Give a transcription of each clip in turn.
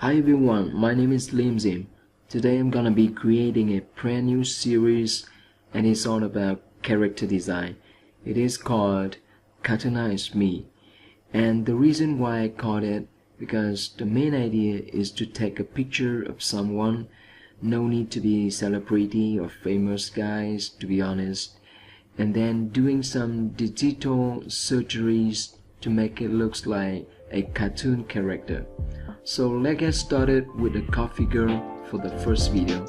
Hi everyone, my name is Limzim. Today I'm gonna be creating a brand new series and it's all about character design. It is called Cartoonize Me. And the reason why I called it because the main idea is to take a picture of someone. No need to be celebrity or famous guys, to be honest. And then doing some digital surgeries to make it look like a cartoon character. So let's get started with the coffee girl for the first video.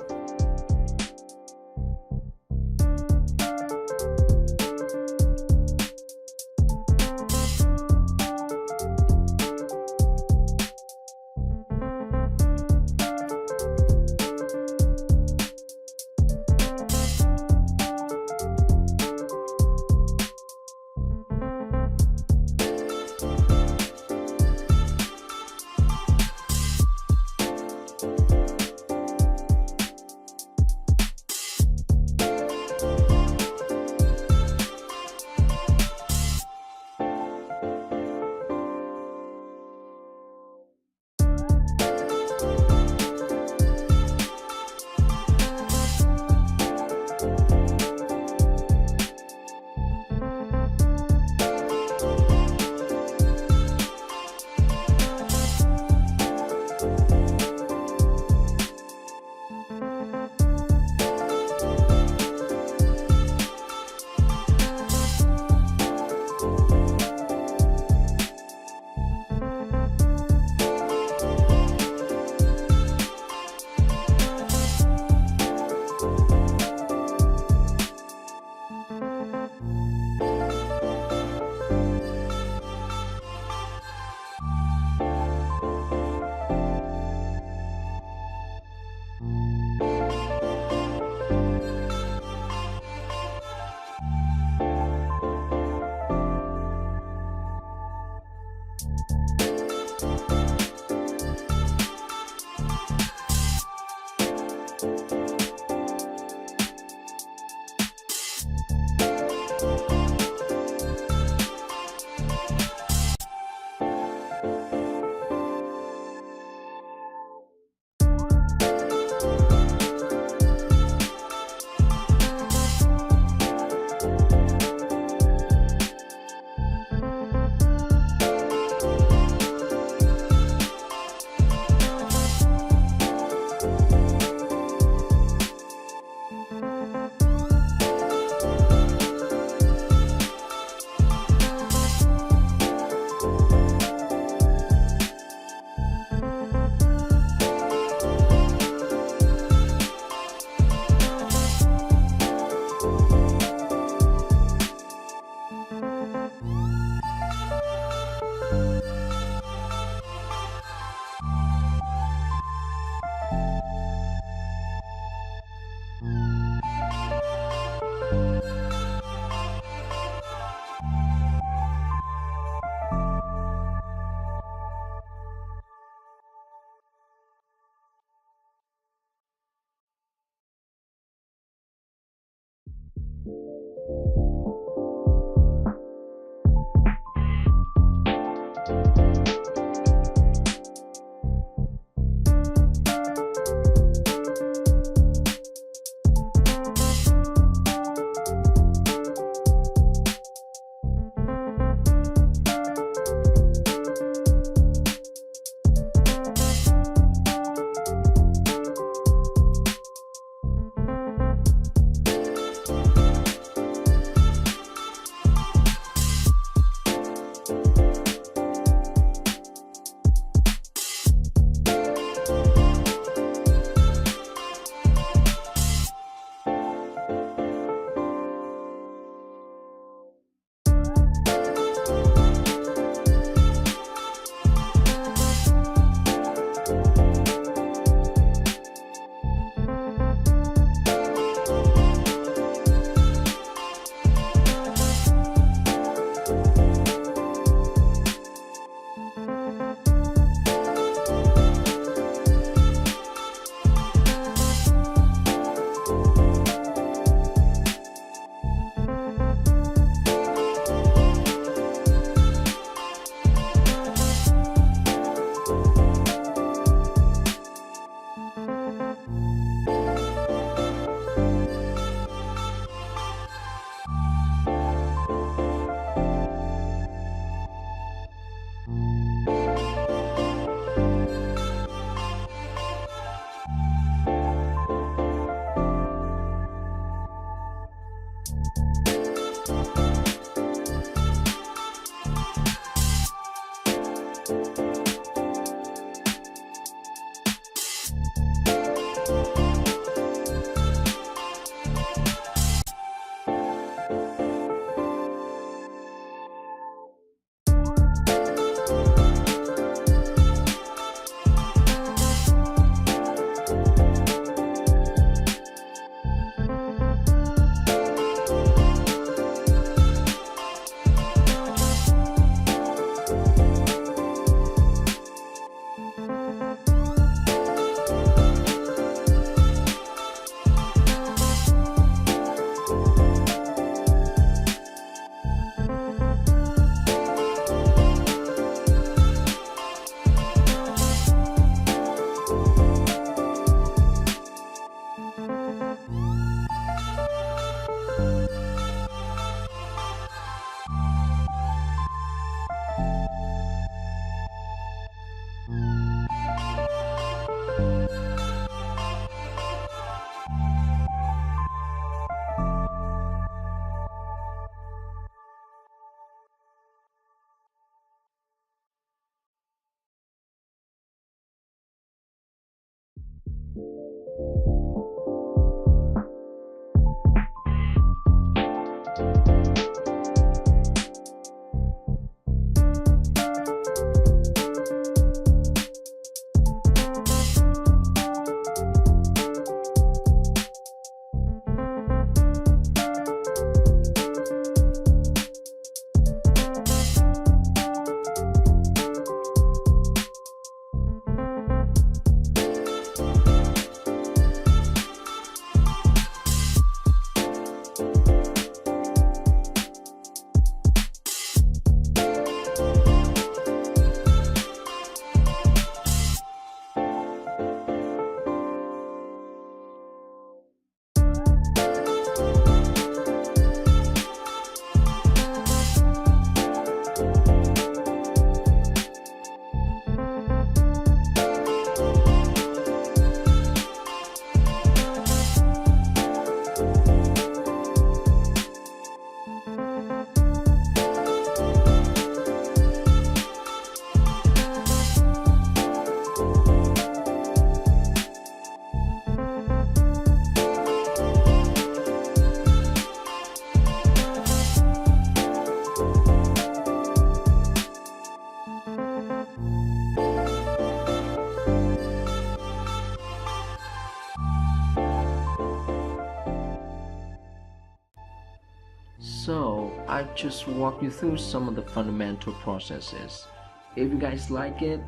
So I just walked you through some of the fundamental processes. If you guys like it,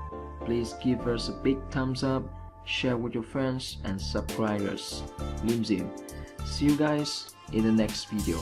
please give us a big thumbs up, share with your friends, and subscribe us. Limzim. See you guys in the next video.